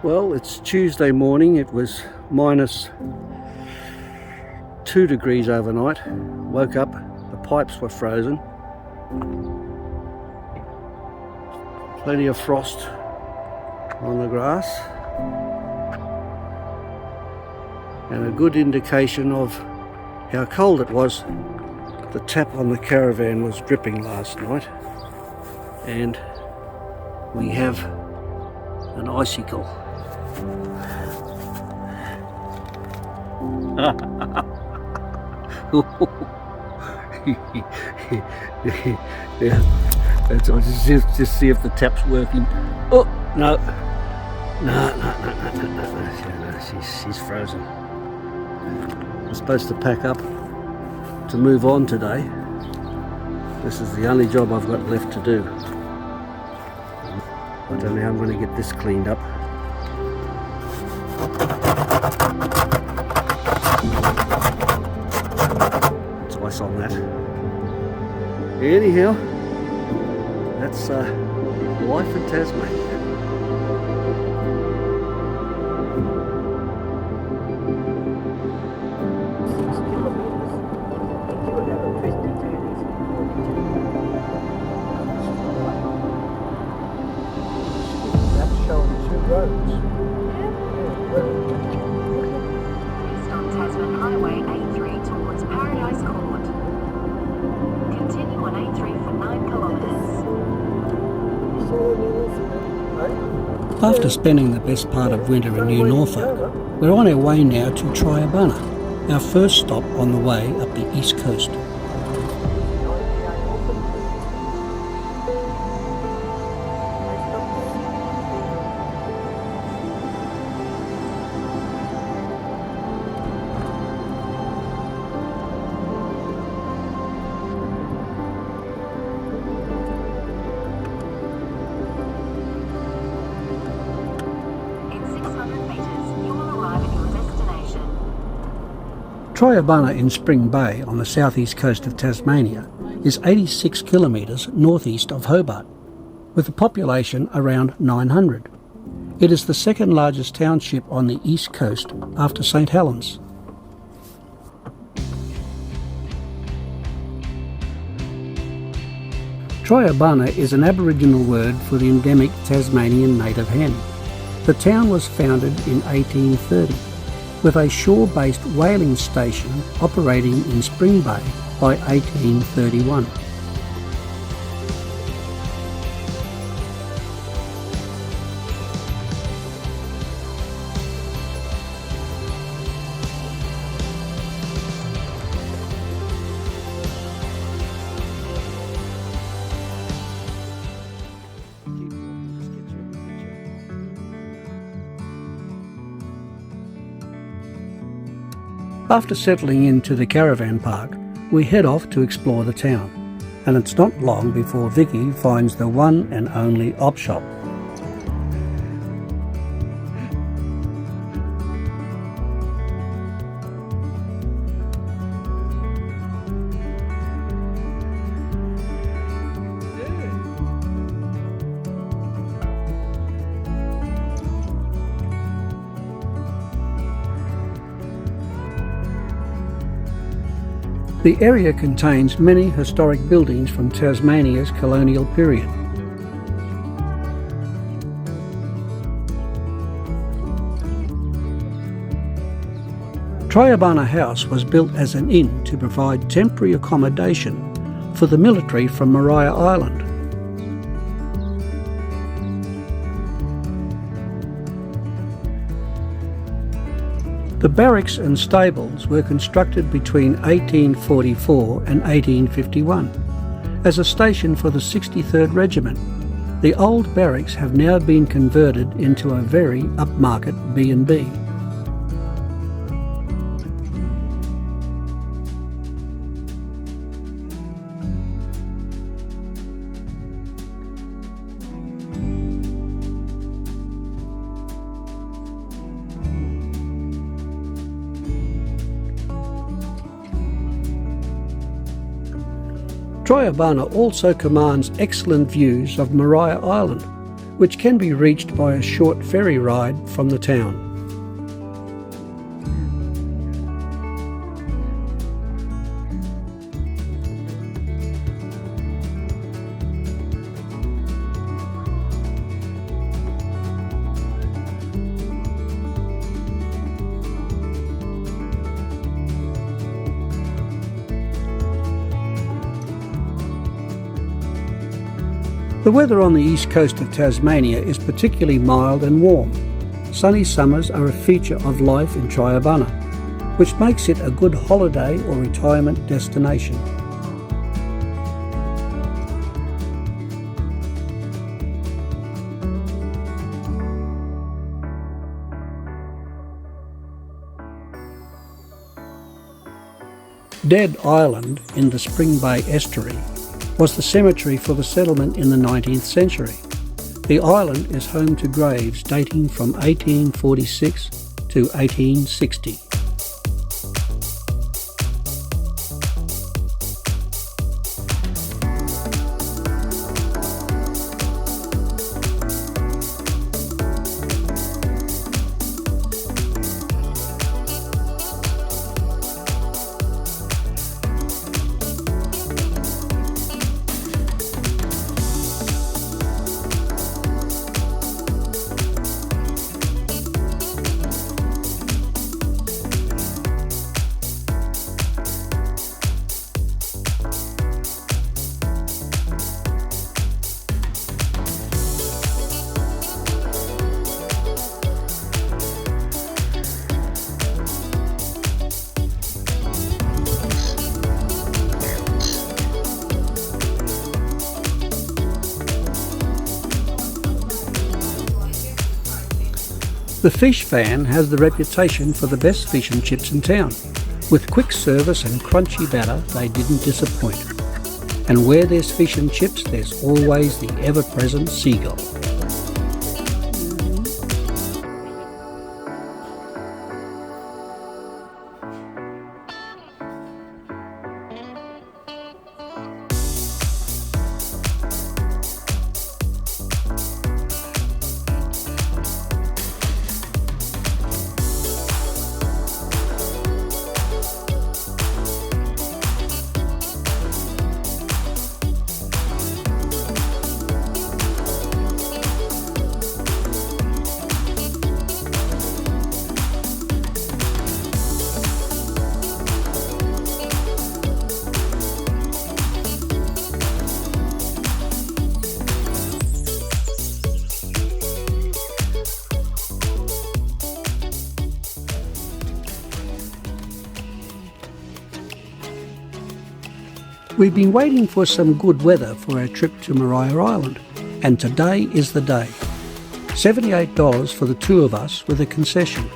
Well, it's Tuesday morning. It was minus 2 degrees overnight. Woke up, the pipes were frozen. Plenty of frost on the grass. And a good indication of how cold it was. The tap on the caravan was dripping last night. And we have an icicle. Yeah, let's just see if the tap's working. Oh no, no, she's frozen. I'm supposed to pack up to move on today. This is the only job I've got left to do. I don't know how I'm going to get this cleaned up. There's ice on that. Anyhow, that's life in Tasmania. That's showing 2 roads. East on Tasman Highway A3 towards Paradise Court. Continue on A3 for 9 kilometres. After spending the best part of winter in New Norfolk, we're on our way now to Triabunna, our first stop on the way up the east coast. Triabunna in Spring Bay on the southeast coast of Tasmania is 86 kilometres northeast of Hobart, with a population around 900. It is the second largest township on the east coast after St Helens. Triabunna is an Aboriginal word for the endemic Tasmanian native hen. The town was founded in 1830. With a shore-based whaling station operating in Spring Bay by 1831. After settling into the caravan park, we head off to explore the town, and it's not long before Vicky finds the one and only op shop. The area contains many historic buildings from Tasmania's colonial period. Triabunna House was built as an inn to provide temporary accommodation for the military from Maria Island. The barracks and stables were constructed between 1844 and 1851 as a station for the 63rd Regiment. The old barracks have now been converted into a very upmarket B&B. Triabunna also commands excellent views of Maria Island, which can be reached by a short ferry ride from the town. The weather on the east coast of Tasmania is particularly mild and warm. Sunny summers are a feature of life in Triabunna, which makes it a good holiday or retirement destination. Dead Island in the Spring Bay estuary was the cemetery for the settlement in the 19th century. The island is home to graves dating from 1846 to 1860. The fish van has the reputation for the best fish and chips in town. With quick service and crunchy batter, they didn't disappoint. And where there's fish and chips, there's always the ever-present seagull. We've been waiting for some good weather for our trip to Maria Island, and today is the day. $78 for the two of us with a concession.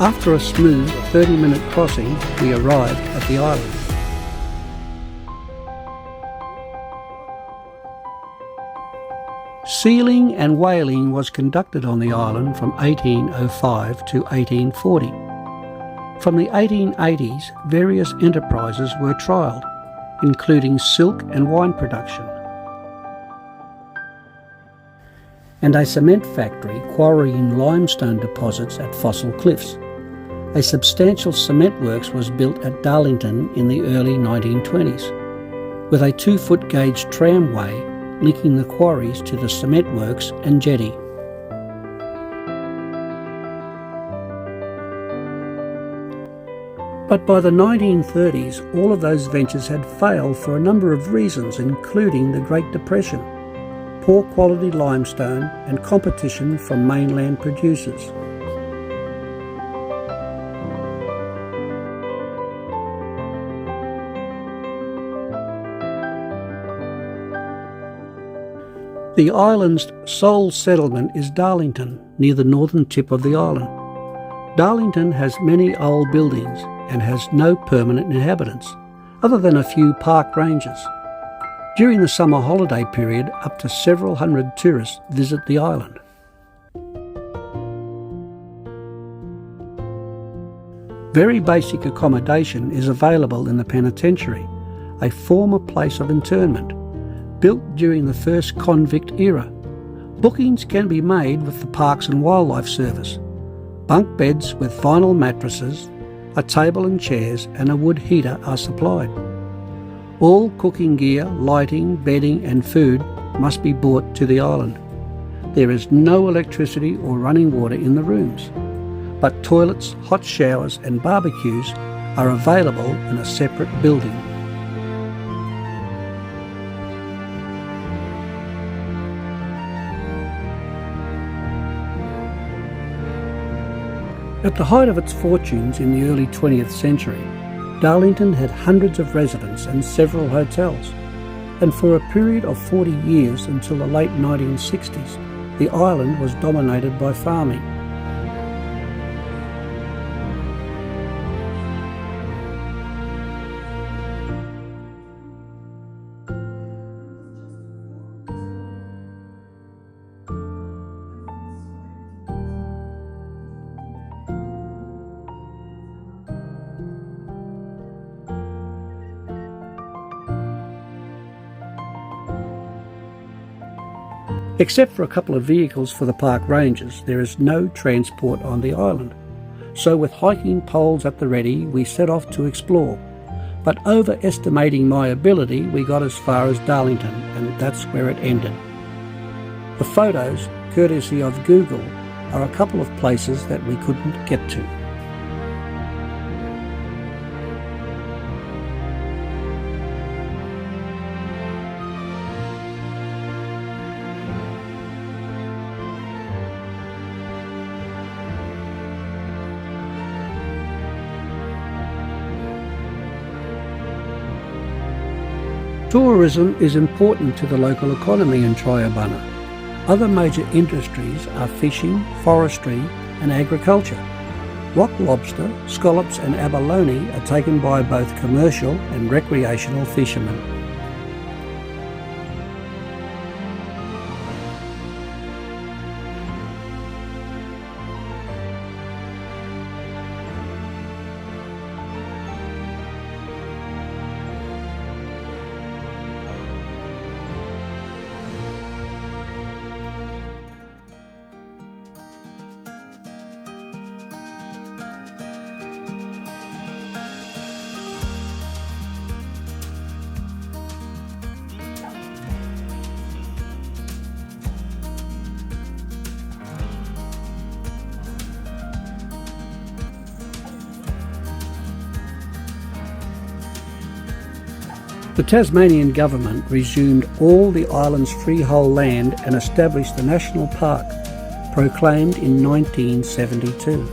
After a smooth 30-minute crossing, we arrived at the island. Sealing and whaling was conducted on the island from 1805 to 1840. From the 1880s, various enterprises were trialled, including silk and wine production, and a cement factory quarrying limestone deposits at Fossil Cliffs. A substantial cement works was built at Darlington in the early 1920s, with a 2-foot gauge tramway linking the quarries to the cement works and jetty. But by the 1930s, all of those ventures had failed for a number of reasons, including the Great Depression, poor quality limestone and competition from mainland producers. The island's sole settlement is Darlington, near the northern tip of the island. Darlington has many old buildings and has no permanent inhabitants, other than a few park rangers. During the summer holiday period, up to several hundred tourists visit the island. Very basic accommodation is available in the penitentiary, a former place of internment, built during the first convict era. Bookings can be made with the Parks and Wildlife Service. Bunk beds with vinyl mattresses, a table and chairs and a wood heater are supplied. All cooking gear, lighting, bedding and food must be brought to the island. There is no electricity or running water in the rooms, but toilets, hot showers and barbecues are available in a separate building. At the height of its fortunes in the early 20th century, Darlington had hundreds of residents and several hotels, and for a period of 40 years until the late 1960s, the island was dominated by farming. Except for a couple of vehicles for the park rangers, there is no transport on the island. So with hiking poles at the ready, we set off to explore. But overestimating my ability, we got as far as Darlington, and that's where it ended. The photos, courtesy of Google, are a couple of places that we couldn't get to. Tourism is important to the local economy in Triabunna. Other major industries are fishing, forestry and agriculture. Rock lobster, scallops and abalone are taken by both commercial and recreational fishermen. The Tasmanian government resumed all the island's freehold land and established the national park, proclaimed in 1972,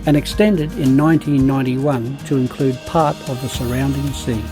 and extended in 1991 to include part of the surrounding sea.